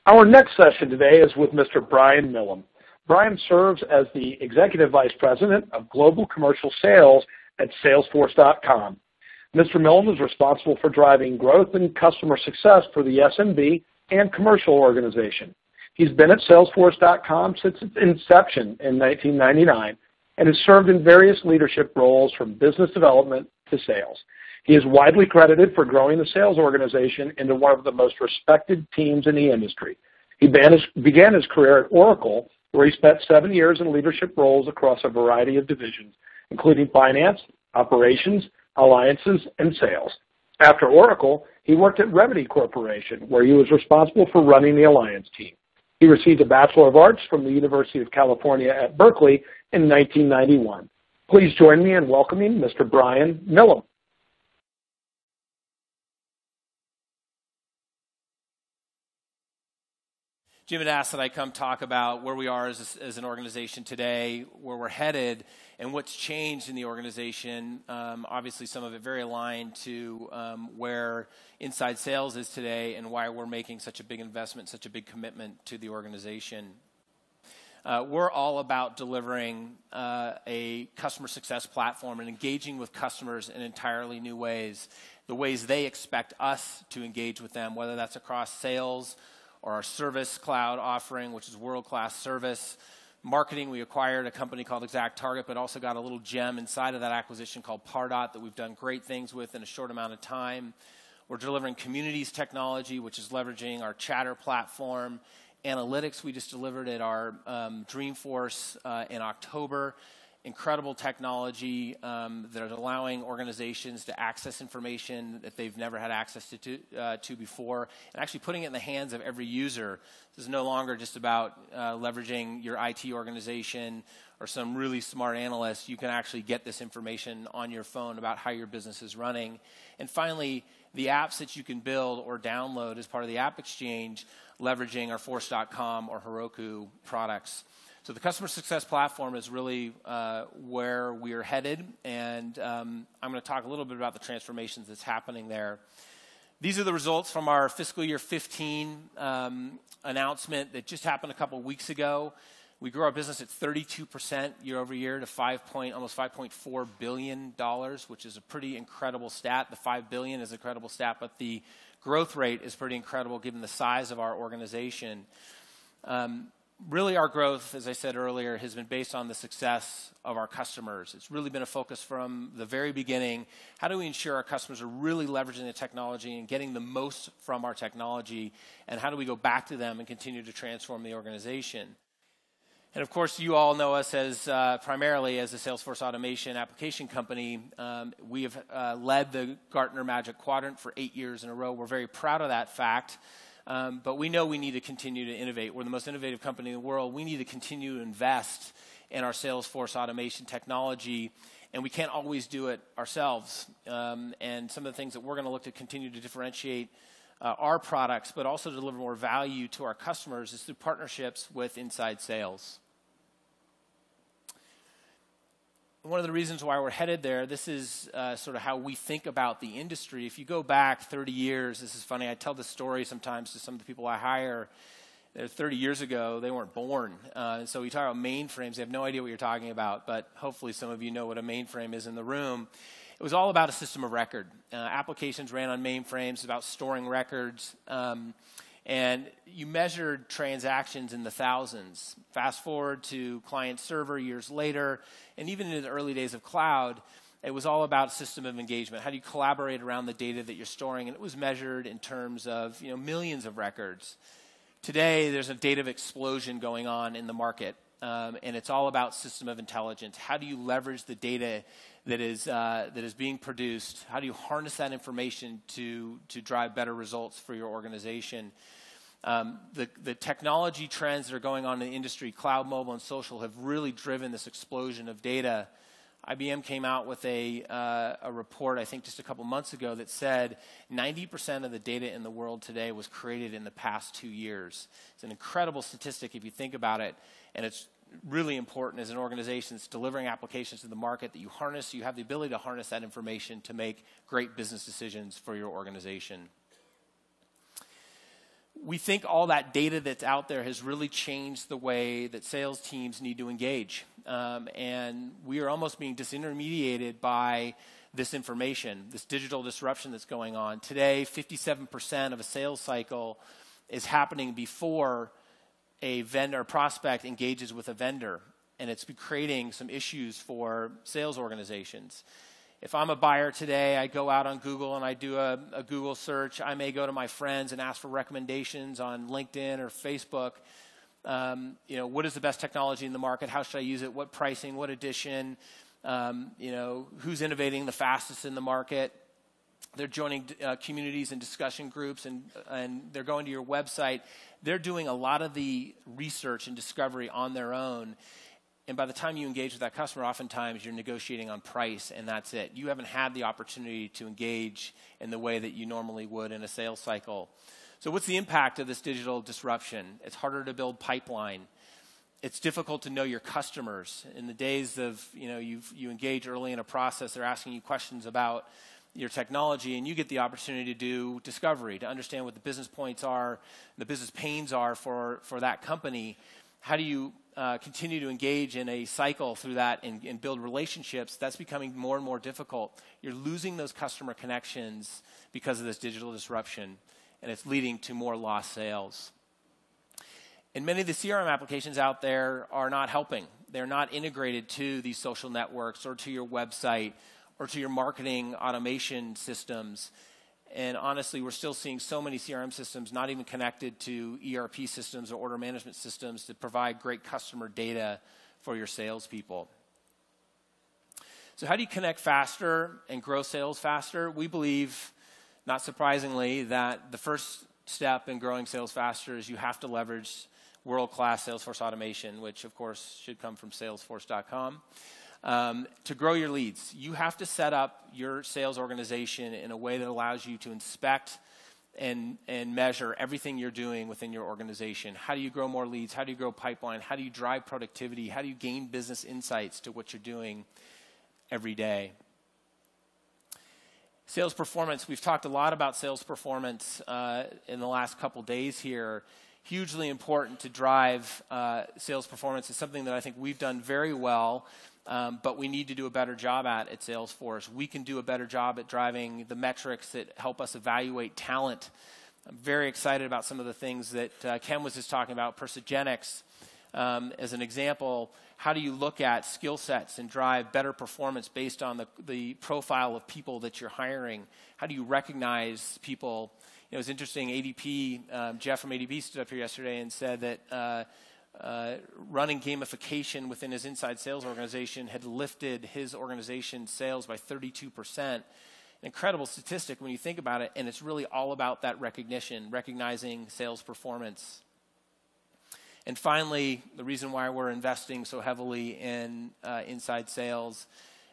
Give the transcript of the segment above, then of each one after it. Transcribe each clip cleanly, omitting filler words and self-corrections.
Our next session today is with Mr. Brian Millham. Brian serves as the Executive Vice President of Global Commercial Sales at Salesforce.com. Mr. Millham is responsible for driving growth and customer success for the SMB and commercial organization. He's been at Salesforce.com since its inception in 1999 and has served in various leadership roles from business development to sales. He is widely credited for growing the sales organization into one of the most respected teams in the industry. He began his career at Oracle, where he spent 7 years in leadership roles across a variety of divisions, including finance, operations, alliances, and sales. After Oracle, he worked at Remedy Corporation, where he was responsible for running the alliance team. He received a Bachelor of Arts from the University of California at Berkeley in 1991. Please join me in welcoming Mr. Brian Millham. Jim had asked that I come talk about where we are as an organization today, where we're headed, and what's changed in the organization. Obviously, some of it very aligned to where inside sales is today and why we're making such a big investment, such a big commitment to the organization. We're all about delivering a customer success platform and engaging with customers in entirely new ways, the ways they expect us to engage with them, whether that's across sales, or our Service Cloud offering, which is world-class service. Marketing, we acquired a company called ExactTarget, but also got a little gem inside of that acquisition called Pardot that we've done great things with in a short amount of time. We're delivering communities technology, which is leveraging our Chatter platform. Analytics, we just delivered at our Dreamforce in October. Incredible technology that is allowing organizations to access information that they've never had access to before, and actually putting it in the hands of every user. This is no longer just about leveraging your IT organization or some really smart analyst. You can actually get this information on your phone about how your business is running. And finally, the apps that you can build or download as part of the App Exchange, leveraging our Force.com or Heroku products. So the customer success platform is really where we are headed, and I'm going to talk a little bit about the transformations that's happening there. These are the results from our fiscal year 15 announcement that just happened a couple of weeks ago. We grew our business at 32% year over year to almost $5.4 billion, which is a pretty incredible stat. The $5 billion is an incredible stat, but the growth rate is pretty incredible given the size of our organization. Really, our growth, as I said earlier, has been based on the success of our customers. It's really been a focus from the very beginning. How do we ensure our customers are really leveraging the technology and getting the most from our technology? And how do we go back to them and continue to transform the organization? And of course, you all know us as primarily as a Salesforce automation application company. We have led the Gartner Magic Quadrant for 8 years in a row. We're very proud of that fact. But we know we need to continue to innovate. We're the most innovative company in the world. We need to continue to invest in our Salesforce automation technology, and we can't always do it ourselves. And some of the things that we're going to look to continue to differentiate our products, but also deliver more value to our customers, is through partnerships with inside sales. One of the reasons why we're headed there, this is sort of how we think about the industry. If you go back 30 years, this is funny, I tell this story sometimes to some of the people I hire. 30 years ago, they weren't born. So we talk about mainframes. They have no idea what you're talking about, but hopefully some of you know what a mainframe is in the room. It was all about a system of record. Applications ran on mainframes, about storing records. And you measured transactions in the thousands. Fast forward to client server years later, and even in the early days of cloud, it was all about system of engagement. How do you collaborate around the data that you're storing? And it was measured in terms of millions of records. Today, there's a data explosion going on in the market, and it's all about system of intelligence. How do you leverage the data that is being produced? How do you harness that information to drive better results for your organization? The technology trends that are going on in the industry, cloud, mobile, and social, have really driven this explosion of data. IBM came out with a report, I think just a couple months ago, that said 90% of the data in the world today was created in the past 2 years. It's an incredible statistic if you think about it, and it's really important as an organization that's delivering applications to the market that you have the ability to harness that information to make great business decisions for your organization. We think all that data that's out there has really changed the way that sales teams need to engage. And we are almost being disintermediated by this information, this digital disruption that's going on. Today, 57% of a sales cycle is happening before a vendor prospect engages with a vendor. And it's been creating some issues for sales organizations. If I'm a buyer today, I go out on Google and I do a Google search. I may go to my friends and ask for recommendations on LinkedIn or Facebook. What is the best technology in the market? How should I use it? What pricing? What edition? Who's innovating the fastest in the market? They're joining communities and discussion groups, and they're going to your website. They're doing a lot of the research and discovery on their own. And by the time you engage with that customer, oftentimes you're negotiating on price, and that's it. You haven't had the opportunity to engage in the way that you normally would in a sales cycle. So what's the impact of this digital disruption? It's harder to build pipeline. It's difficult to know your customers. In the days of, you engage early in a process, they're asking you questions about your technology, and you get the opportunity to do discovery, to understand what the business points are, the business pains are for that company. How do you continue to engage in a cycle through that and build relationships? That's becoming more and more difficult. You're losing those customer connections because of this digital disruption, and it's leading to more lost sales. And many of the CRM applications out there are not helping. They're not integrated to these social networks or to your website or to your marketing automation systems. And honestly, we're still seeing so many CRM systems not even connected to ERP systems or order management systems to provide great customer data for your salespeople. So how do you connect faster and grow sales faster? We believe, not surprisingly, that the first step in growing sales faster is you have to leverage world-class Salesforce automation, which of course should come from salesforce.com. To grow your leads, you have to set up your sales organization in a way that allows you to inspect and measure everything you're doing within your organization. How do you grow more leads? How do you grow pipeline? How do you drive productivity? How do you gain business insights to what you're doing every day? Sales performance, we've talked a lot about sales performance in the last couple days here. Hugely important to drive sales performance. Is something that I think we've done very well. But we need to do a better job at Salesforce. We can do a better job at driving the metrics that help us evaluate talent. I'm very excited about some of the things that Ken was just talking about. Persogenics, as an example, how do you look at skill sets and drive better performance based on the profile of people that you're hiring? How do you recognize people? It was interesting, ADP, Jeff from ADP stood up here yesterday and said that running gamification within his inside sales organization had lifted his organization's sales by 32%. An incredible statistic when you think about it, and it's really all about that recognition, recognizing sales performance. And finally, the reason why we're investing so heavily in inside sales,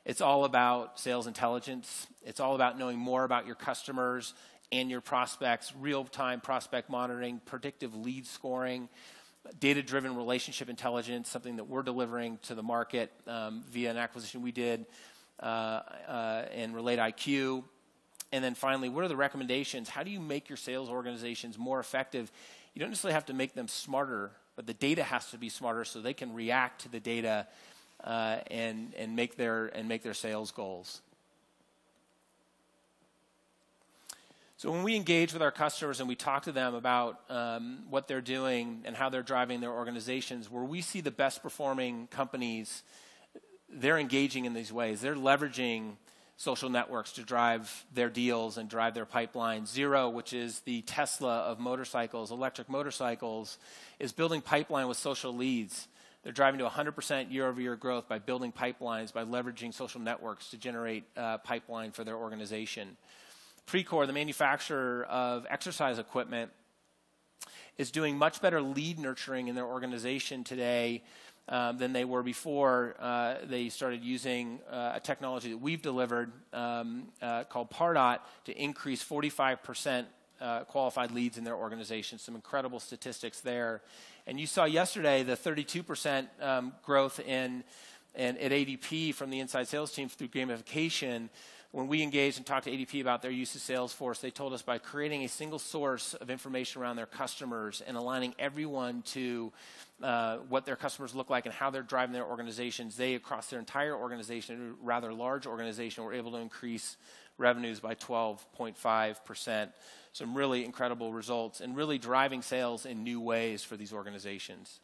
it's all about sales intelligence. It's all about knowing more about your customers and your prospects, real-time prospect monitoring, predictive lead scoring, data-driven relationship intelligence, something that we're delivering to the market via an acquisition we did in Relate IQ. And then finally, what are the recommendations? How do you make your sales organizations more effective? You don't necessarily have to make them smarter, but the data has to be smarter so they can react to the data and make their sales goals. So when we engage with our customers and we talk to them about what they're doing and how they're driving their organizations, where we see the best performing companies, they're engaging in these ways. They're leveraging social networks to drive their deals and drive their pipeline. Zero, which is the Tesla of motorcycles, electric motorcycles, is building pipeline with social leads. They're driving to 100% year-over-year growth by building pipelines, by leveraging social networks to generate pipeline for their organization. Precor, the manufacturer of exercise equipment, is doing much better lead nurturing in their organization today than they were before they started using a technology that we've delivered called Pardot to increase 45% qualified leads in their organization. Some incredible statistics there. And you saw yesterday the 32% growth at ADP from the inside sales team through gamification. when we engaged and talked to ADP about their use of Salesforce, they told us by creating a single source of information around their customers and aligning everyone to what their customers look like and how they're driving their organizations, they, across their entire organization, a rather large organization, were able to increase revenues by 12.5%. Some really incredible results and really driving sales in new ways for these organizations.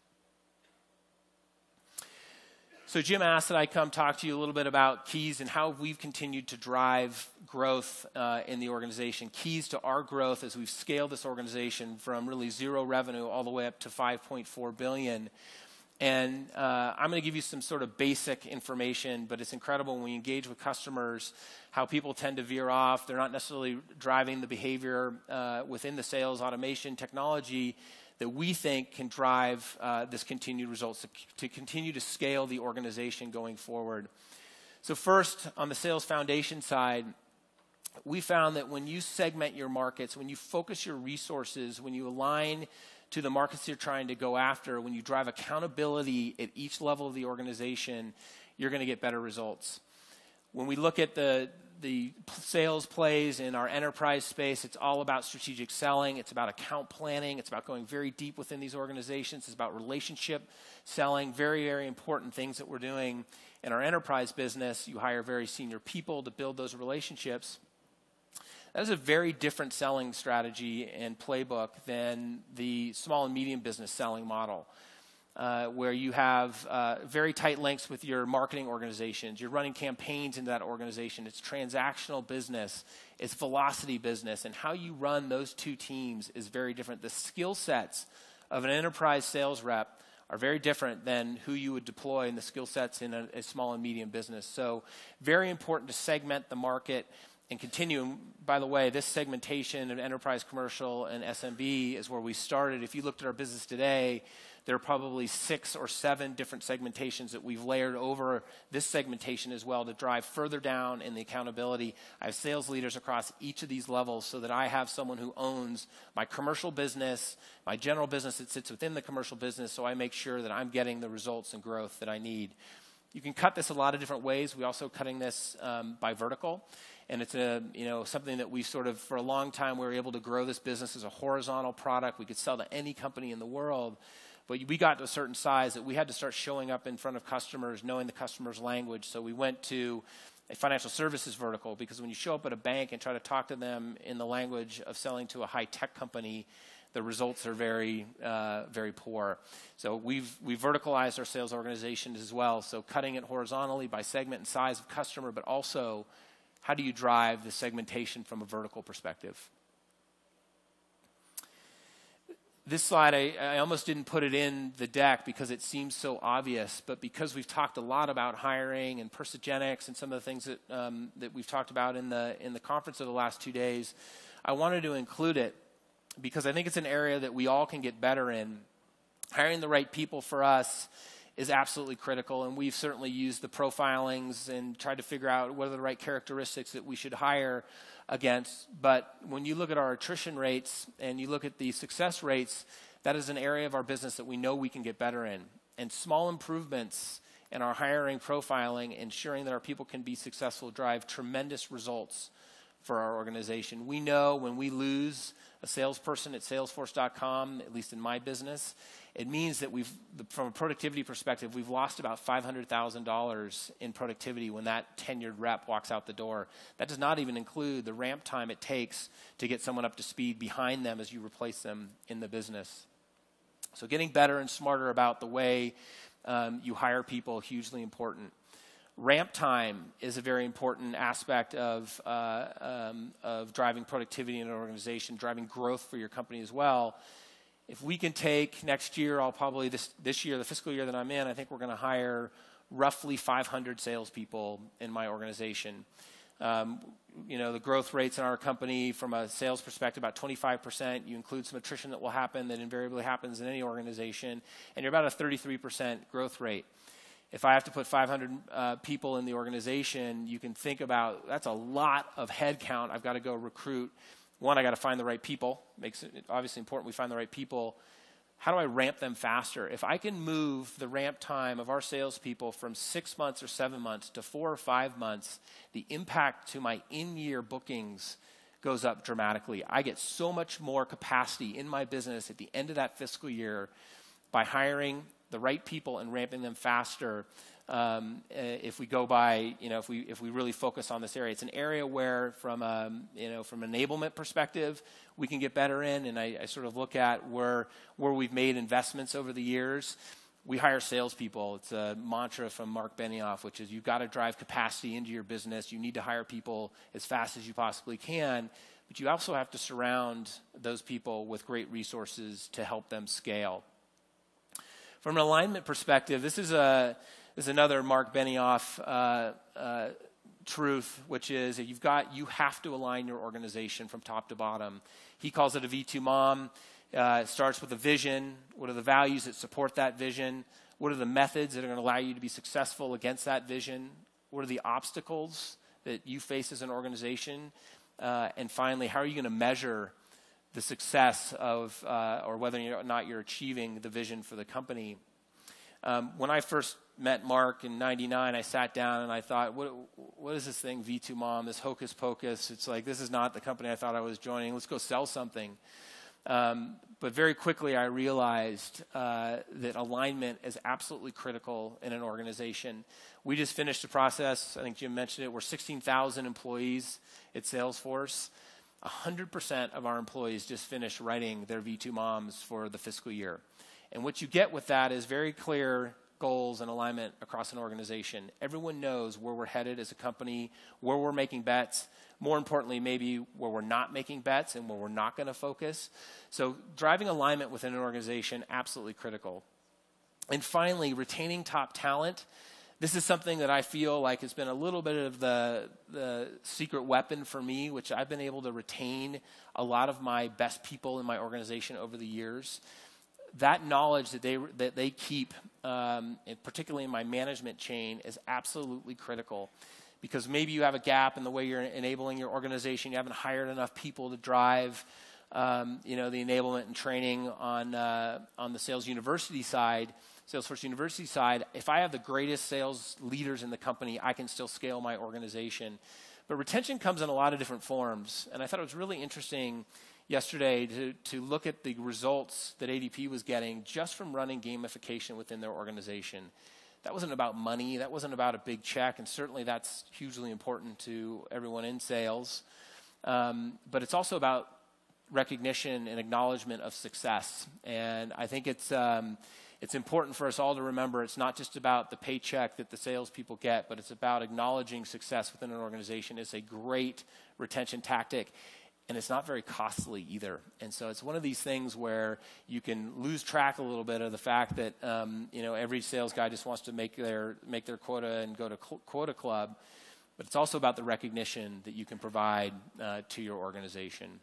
So Jim asked that I come talk to you a little bit about keys and how we've continued to drive growth in the organization. Keys to our growth as we've scaled this organization from really zero revenue all the way up to $5.4 billion. And I'm going to give you some sort of basic information, but it's incredible when we engage with customers how people tend to veer off. They're not necessarily driving the behavior within the sales automation technology that we think can drive this continued results to continue to scale the organization going forward. So first, on the sales foundation side, we found that when you segment your markets, when you focus your resources, when you align to the markets you're trying to go after, when you drive accountability at each level of the organization, you're going to get better results. When we look at the sales plays in our enterprise space, it's all about strategic selling. It's about account planning. It's about going very deep within these organizations. It's about relationship selling, very, very important things that we're doing in our enterprise business. You hire very senior people to build those relationships. That is a very different selling strategy and playbook than the small and medium business selling model. Where you have very tight links with your marketing organizations. You're running campaigns into that organization. It's transactional business. It's velocity business. And how you run those two teams is very different. The skill sets of an enterprise sales rep are very different than who you would deploy in the skill sets in a small and medium business. So very important to segment the market and continue. And by the way, this segmentation of enterprise, commercial, and SMB is where we started. If you looked at our business today, there are probably 6 or 7 different segmentations that we've layered over this segmentation as well to drive further down in the accountability. I have sales leaders across each of these levels so that I have someone who owns my commercial business, my general business that sits within the commercial business, so I make sure that I'm getting the results and growth that I need. You can cut this a lot of different ways. We're also cutting this by vertical. And it's something that we sort of, for a long time, we were able to grow this business as a horizontal product. We could sell to any company in the world. But we got to a certain size that we had to start showing up in front of customers, knowing the customer's language. So we went to a financial services vertical, because when you show up at a bank and try to talk to them in the language of selling to a high-tech company, the results are very, very poor. So we've verticalized our sales organization as well. So cutting it horizontally by segment and size of customer, but also how do you drive the segmentation from a vertical perspective? This slide, I almost didn't put it in the deck because it seems so obvious, but because we've talked a lot about hiring and Persogenics and some of the things that we've talked about in the conference of the last 2 days, I wanted to include it because I think it's an area that we all can get better in. Hiring the right people for us is absolutely critical, and we've certainly used the profilings and tried to figure out what are the right characteristics that we should hire against. But when you look at our attrition rates and you look at the success rates, that is an area of our business that we know we can get better in. And small improvements in our hiring profiling, ensuring that our people can be successful, drive tremendous results for our organization. We know when we lose a salesperson at Salesforce.com, at least in my business, it means that from a productivity perspective, we've lost about $500,000 in productivity when that tenured rep walks out the door. That does not even include the ramp time it takes to get someone up to speed behind them as you replace them in the business. So getting better and smarter about the way you hire people, hugely important. Ramp time is a very important aspect of driving productivity in an organization, driving growth for your company as well. If we can take next year, I'll probably this year, the fiscal year that I'm in, I think we're going to hire roughly 500 salespeople in my organization. The growth rates in our company from a sales perspective, about 25%. You include some attrition that will happen, that invariably happens in any organization, and you're about a 33% growth rate. If I have to put 500 people in the organization, you can think about that's a lot of head count I've got to go recruit. One, I got to find the right people. Makes it obviously important we find the right people. how do I ramp them faster? If I can move the ramp time of our salespeople from 6 months or 7 months to 4 or 5 months, the impact to my in-year bookings goes up dramatically. I get so much more capacity in my business at the end of that fiscal year by hiring the right people and ramping them faster. If we go by, if we really focus on this area, it's an area where, from an enablement perspective, we can get better in. And I sort of look at where we've made investments over the years. We hire salespeople. It's a mantra from Mark Benioff, which is you've got to drive capacity into your business. You need to hire people as fast as you possibly can, but you also have to surround those people with great resources to help them scale. From an alignment perspective, this is another Mark Benioff truth, which is that you have to align your organization from top to bottom. He calls it a V2 MOM. It starts with a vision. What are the values that support that vision? What are the methods that are going to allow you to be successful against that vision? What are the obstacles that you face as an organization? And finally, how are you going to measure the success of, or whether or not you're achieving the vision for the company? When I first met Mark in '99, I sat down and I thought, what is this thing, V2 MOM, this hocus pocus? It's like, this is not the company I thought I was joining. Let's go sell something. But very quickly I realized that alignment is absolutely critical in an organization. We just finished the process. I think Jim mentioned it. We're 16,000 employees at Salesforce. 100% of our employees just finished writing their V2 MOMs for the fiscal year. And what you get with that is very clear goals and alignment across an organization. Everyone knows where we're headed as a company, where we're making bets, more importantly, maybe where we're not making bets and where we're not going to focus. So driving alignment within an organization, absolutely critical. And finally, retaining top talent. This is something that I feel like has been a little bit of the secret weapon for me, which I've been able to retain a lot of my best people in my organization over the years. That knowledge that they keep, particularly in my management chain, is absolutely critical. Because maybe you have a gap in the way you're enabling your organization. You haven't hired enough people to drive, the enablement and training on the Salesforce University side. If I have the greatest sales leaders in the company, I can still scale my organization. But retention comes in a lot of different forms. And I thought it was really interesting yesterday to look at the results that ADP was getting just from running gamification within their organization. That wasn't about money. That wasn't about a big check. And certainly that's hugely important to everyone in sales. But it's also about recognition and acknowledgement of success. And I think it's important for us all to remember it's not just about the paycheck that the salespeople get, but it's about acknowledging success within an organization. It's a great retention tactic. And it's not very costly either. And so it's one of these things where you can lose track a little bit of the fact that every sales guy just wants to make their quota and go to quota club. But it's also about the recognition that you can provide to your organization.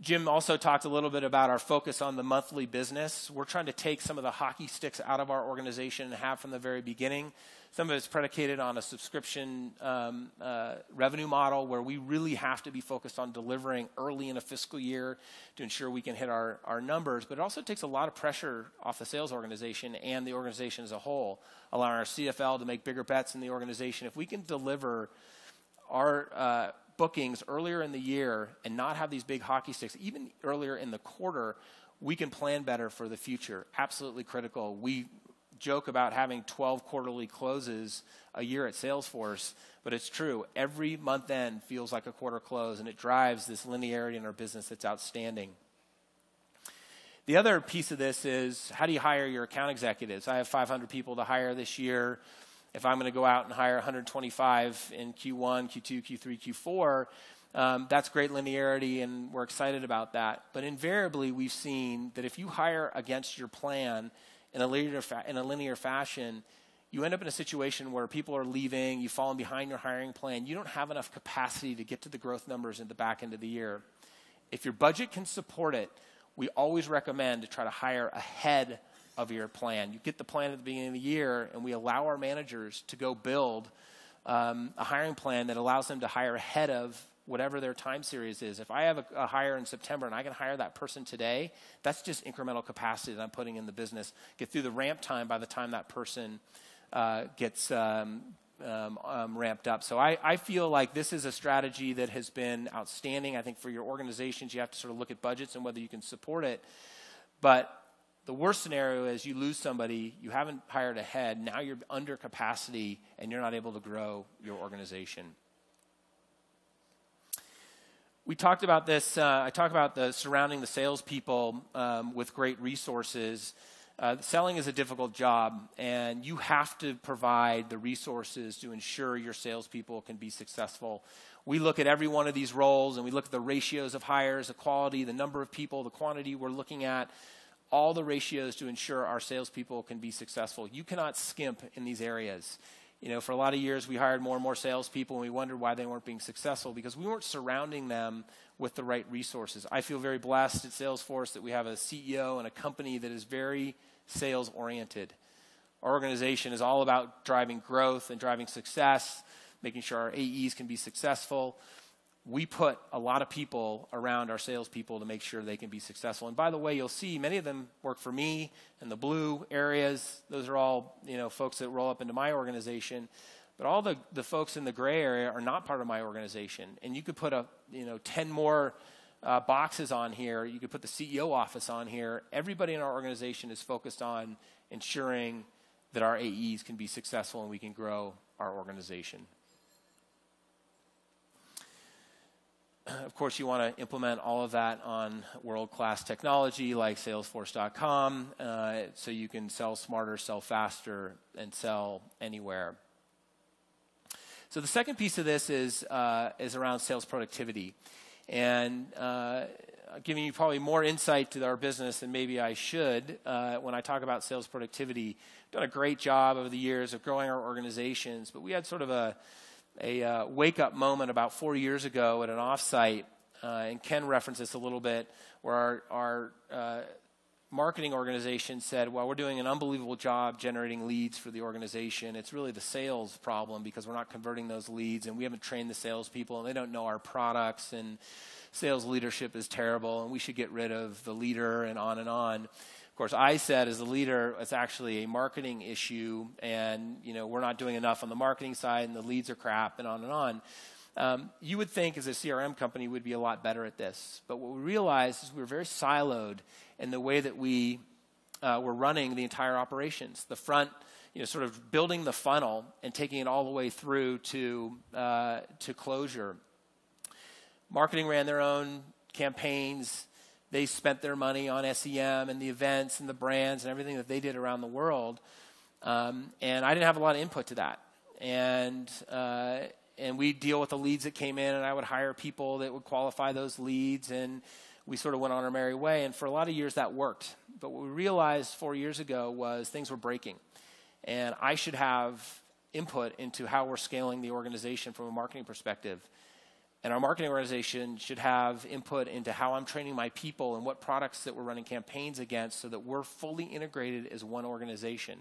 Jim also talked a little bit about our focus on the monthly business. We're trying to take some of the hockey sticks out of our organization and have from the very beginning. Some of it's predicated on a subscription revenue model where we really have to be focused on delivering early in a fiscal year to ensure we can hit our numbers. But it also takes a lot of pressure off the sales organization and the organization as a whole, allowing our CFL to make bigger bets in the organization. If we can deliver our bookings earlier in the year and not have these big hockey sticks, even earlier in the quarter, we can plan better for the future. Absolutely critical. We joke about having 12 quarterly closes a year at Salesforce, but it's true. Every month end feels like a quarter close, and it drives this linearity in our business that's outstanding. The other piece of this is, how do you hire your account executives? I have 500 people to hire this year. If I'm going to go out and hire 125 in Q1, Q2, Q3, Q4, that's great linearity, and we're excited about that. But invariably, we've seen that if you hire against your plan in a linear fashion, you end up in a situation where people are leaving, you've fallen behind your hiring plan, you don't have enough capacity to get to the growth numbers at the back end of the year. If your budget can support it, we always recommend to try to hire ahead of your plan. You get the plan at the beginning of the year, and we allow our managers to go build a hiring plan that allows them to hire ahead of whatever their time series is. If I have a hire in September and I can hire that person today, that's just incremental capacity that I'm putting in the business. Get through the ramp time by the time that person gets ramped up. So I feel like this is a strategy that has been outstanding. I think for your organizations, you have to sort of look at budgets and whether you can support it. But the worst scenario is you lose somebody, you haven't hired ahead, now you're under capacity and you're not able to grow your organization. We talked about this, I talked about surrounding the salespeople with great resources. Selling is a difficult job, and you have to provide the resources to ensure your salespeople can be successful. We look at every one of these roles, and we look at the ratios of hires, the quality, the number of people, the quantity. We're looking at all the ratios to ensure our salespeople can be successful. You cannot skimp in these areas. You know, for a lot of years, we hired more and more salespeople, and we wondered why they weren't being successful because we weren't surrounding them with the right resources. I feel very blessed at Salesforce that we have a CEO and a company that is very sales-oriented. Our organization is all about driving growth and driving success, making sure our AEs can be successful. We put a lot of people around our salespeople to make sure they can be successful. And by the way, you'll see many of them work for me in the blue areas. Those are all, folks that roll up into my organization. But all the folks in the gray area are not part of my organization. And you could put 10 more boxes on here. You could put the CEO office on here. Everybody in our organization is focused on ensuring that our AEs can be successful and we can grow our organization. Of course, you want to implement all of that on world-class technology like Salesforce.com so you can sell smarter, sell faster, and sell anywhere. So the second piece of this is around sales productivity. And giving you probably more insight to our business than maybe I should when I talk about sales productivity. Done a great job over the years of growing our organizations, but we had sort of a wake-up moment about 4 years ago at an offsite, and Ken referenced this a little bit, where our marketing organization said, well, we're doing an unbelievable job generating leads for the organization. It's really the sales problem because we're not converting those leads, and we haven't trained the salespeople, and they don't know our products, and sales leadership is terrible, and we should get rid of the leader, and on and on. Of course, I said as a leader, it's actually a marketing issue, and we're not doing enough on the marketing side, and the leads are crap, and on and on. You would think as a CRM company we'd be a lot better at this, but what we realized is we were very siloed in the way that we were running the entire operations. The front, sort of building the funnel and taking it all the way through to closure. Marketing ran their own campaigns. They spent their money on SEM and the events and the brands and everything that they did around the world. And I didn't have a lot of input to that. And we'd deal with the leads that came in, and I would hire people that would qualify those leads, and we sort of went on our merry way. And for a lot of years that worked. But what we realized 4 years ago was things were breaking. And I should have input into how we're scaling the organization from a marketing perspective. And our marketing organization should have input into how I'm training my people and what products that we're running campaigns against so that we're fully integrated as one organization.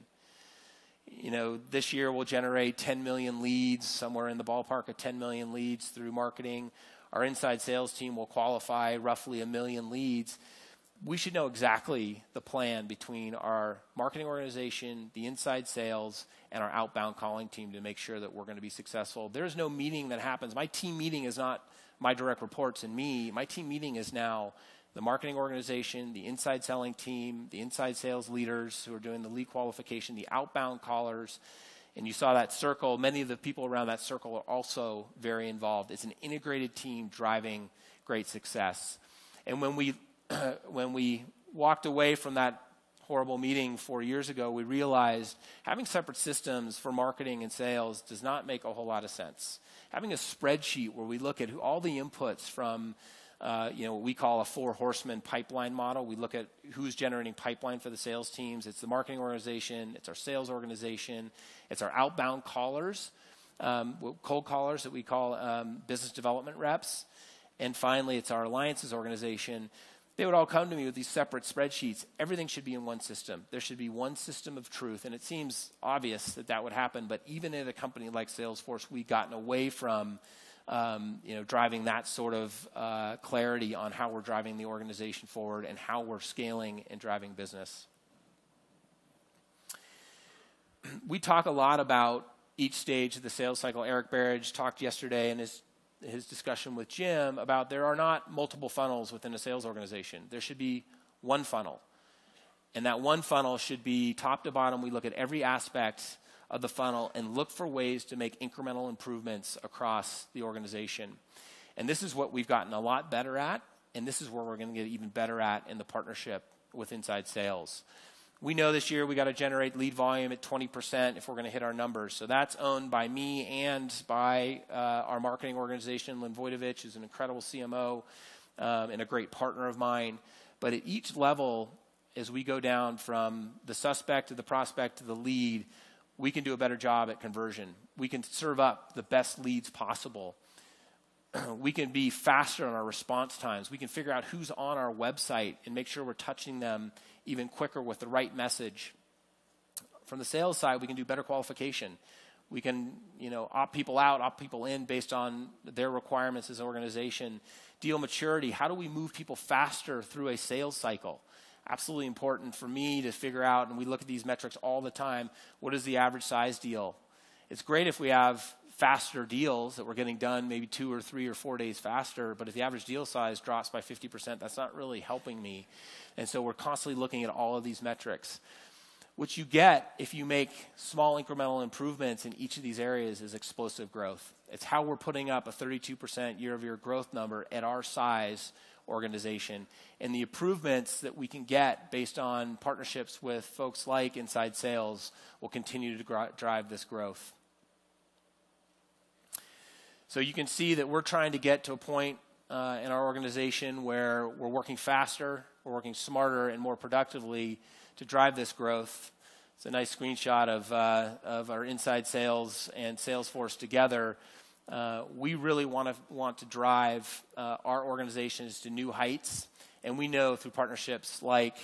This year we'll generate 10 million leads, somewhere in the ballpark of 10 million leads through marketing. Our inside sales team will qualify roughly 1 million leads. We should know exactly the plan between our marketing organization, the inside sales, and our outbound calling team to make sure that we're going to be successful. There's no meeting that happens. My team meeting is not my direct reports and me. My team meeting is now the marketing organization, the inside selling team, the inside sales leaders who are doing the lead qualification, the outbound callers. And you saw that circle. Many of the people around that circle are also very involved. It's an integrated team driving great success. And when we walked away from that horrible meeting 4 years ago, we realized having separate systems for marketing and sales does not make a whole lot of sense. Having a spreadsheet where we look at all the inputs from what we call a 4 horsemen pipeline model. We look at who's generating pipeline for the sales teams. It's the marketing organization. It's our sales organization. It's our outbound callers, cold callers that we call business development reps. And finally, it's our alliances organization. They would all come to me with these separate spreadsheets. Everything should be in one system. There should be one system of truth. And it seems obvious that that would happen. But even at a company like Salesforce, we've gotten away from driving that sort of clarity on how we're driving the organization forward and how we're scaling and driving business. We talk a lot about each stage of the sales cycle. Eric Barrage talked yesterday in his discussion with Jim about there are not multiple funnels within a sales organization. There should be one funnel. And that one funnel should be top to bottom. We look at every aspect of the funnel and look for ways to make incremental improvements across the organization. And this is what we've gotten a lot better at, and this is where we're going to get even better at in the partnership with inside sales. We know this year we got to generate lead volume at 20% if we're going to hit our numbers. So that's owned by me and by our marketing organization. Lynn Voidovich is an incredible CMO and a great partner of mine. But at each level, as we go down from the suspect to the prospect to the lead, we can do a better job at conversion. We can serve up the best leads possible. We can be faster on our response times. We can figure out who's on our website and make sure we're touching them even quicker with the right message. From the sales side, we can do better qualification. We can, opt people out, opt people in based on their requirements as an organization. Deal maturity. How do we move people faster through a sales cycle? Absolutely important for me to figure out, and we look at these metrics all the time, what is the average size deal? It's great if we have faster deals that we're getting done maybe 2 or 3 or 4 days faster, but if the average deal size drops by 50%, that's not really helping me. And so we're constantly looking at all of these metrics. What you get if you make small incremental improvements in each of these areas is explosive growth. It's how we're putting up a 32% year-over-year growth number at our size organization. And the improvements that we can get based on partnerships with folks like inside sales will continue to drive this growth. So you can see that we're trying to get to a point in our organization where we're working faster, we're working smarter and more productively to drive this growth. It's a nice screenshot of our inside sales and Salesforce together. We really want to drive our organizations to new heights, and we know through partnerships like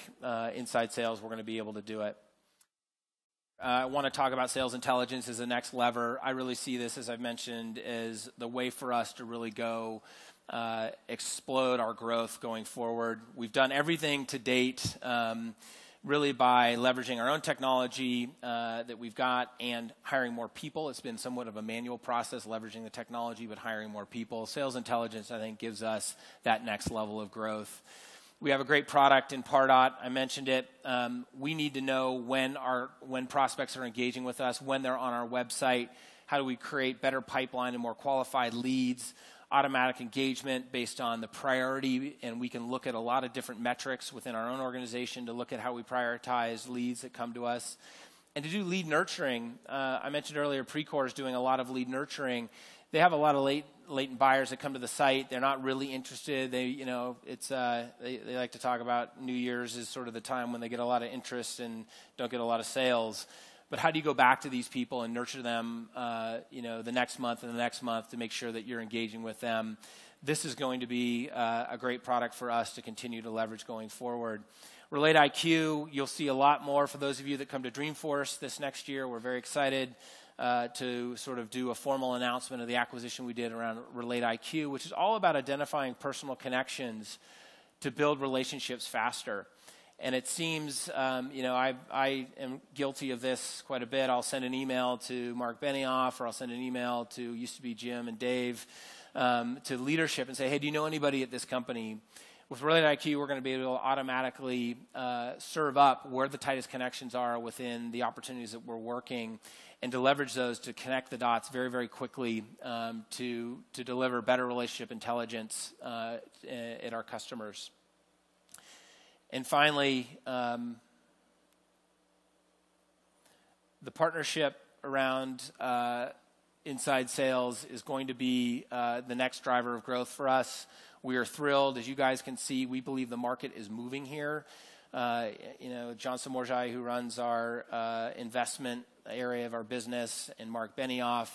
inside sales we're going to be able to do it. I want to talk about sales intelligence as the next lever. I really see this, as I've mentioned, as the way for us to really go explode our growth going forward. We've done everything to date really by leveraging our own technology that we've got and hiring more people. It's been somewhat of a manual process, leveraging the technology, but hiring more people. Sales intelligence, I think, gives us that next level of growth. We have a great product in Pardot. I mentioned it. We need to know when prospects are engaging with us, when they're on our website. How do we create better pipeline and more qualified leads? Automatic engagement based on the priority, and we can look at a lot of different metrics within our own organization to look at how we prioritize leads that come to us. And to do lead nurturing, I mentioned earlier, Precor is doing a lot of lead nurturing. They have a lot of latent buyers that come to the site. They're not really interested. They like to talk about New Year's is sort of the time when they get a lot of interest and don't get a lot of sales. But how do you go back to these people and nurture them, the next month and the next month to make sure that you're engaging with them? This is going to be a great product for us to continue to leverage going forward. Relate IQ, you'll see a lot more for those of you that come to Dreamforce this next year. We're very excited to sort of do a formal announcement of the acquisition we did around Relate IQ, which is all about identifying personal connections to build relationships faster. And it seems, I am guilty of this quite a bit. I'll send an email to Mark Benioff, or I'll send an email to, used to be Jim and Dave, to leadership and say, hey, do you know anybody at this company? With Relate IQ, we're going to be able to automatically serve up where the tightest connections are within the opportunities that we're working, and to leverage those to connect the dots very, very quickly to deliver better relationship intelligence at our customers. And finally, the partnership around inside sales is going to be the next driver of growth for us. We are thrilled. As you guys can see, we believe the market is moving here. John Samorjai, who runs our investment area of our business, and Mark Benioff,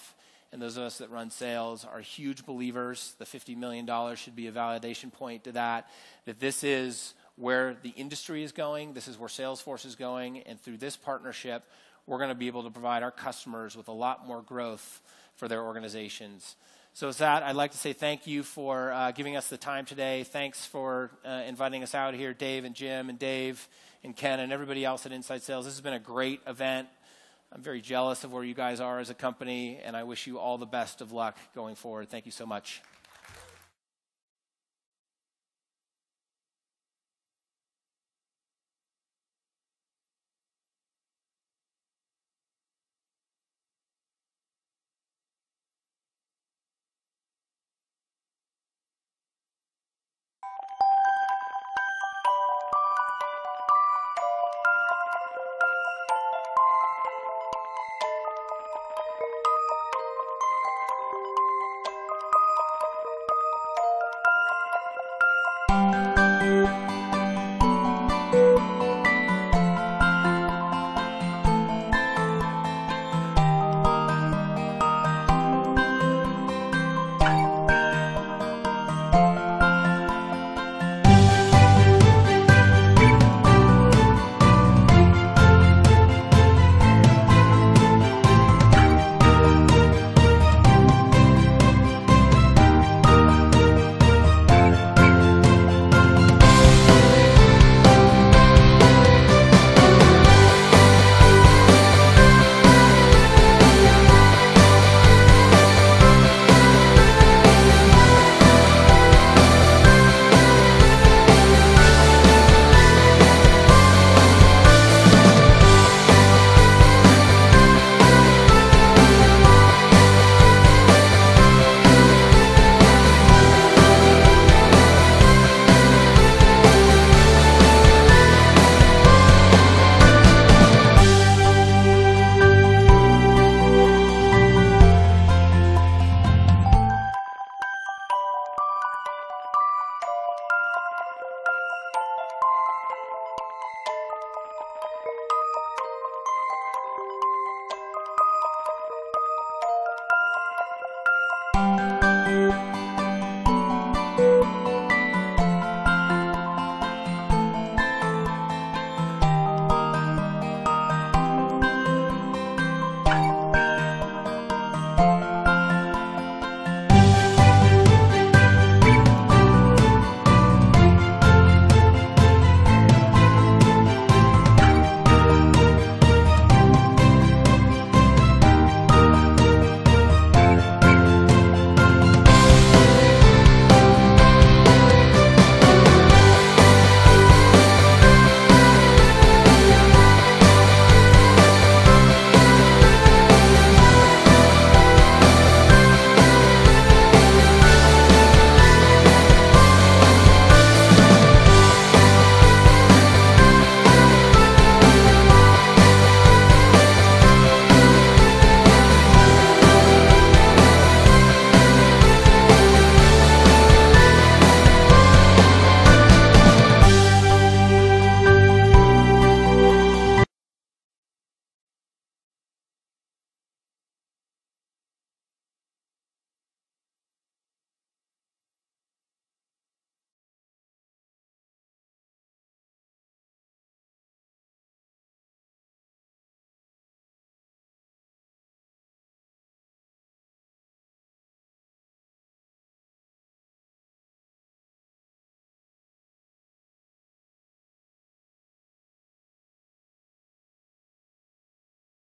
and those of us that run sales are huge believers. The $50 million should be a validation point to that this is where the industry is going. This is where Salesforce is going. And through this partnership, we're going to be able to provide our customers with a lot more growth for their organizations. So with that, I'd like to say thank you for giving us the time today. Thanks for inviting us out here, Dave and Jim and Dave and Ken and everybody else at Inside Sales. This has been a great event. I'm very jealous of where you guys are as a company, and I wish you all the best of luck going forward. Thank you so much.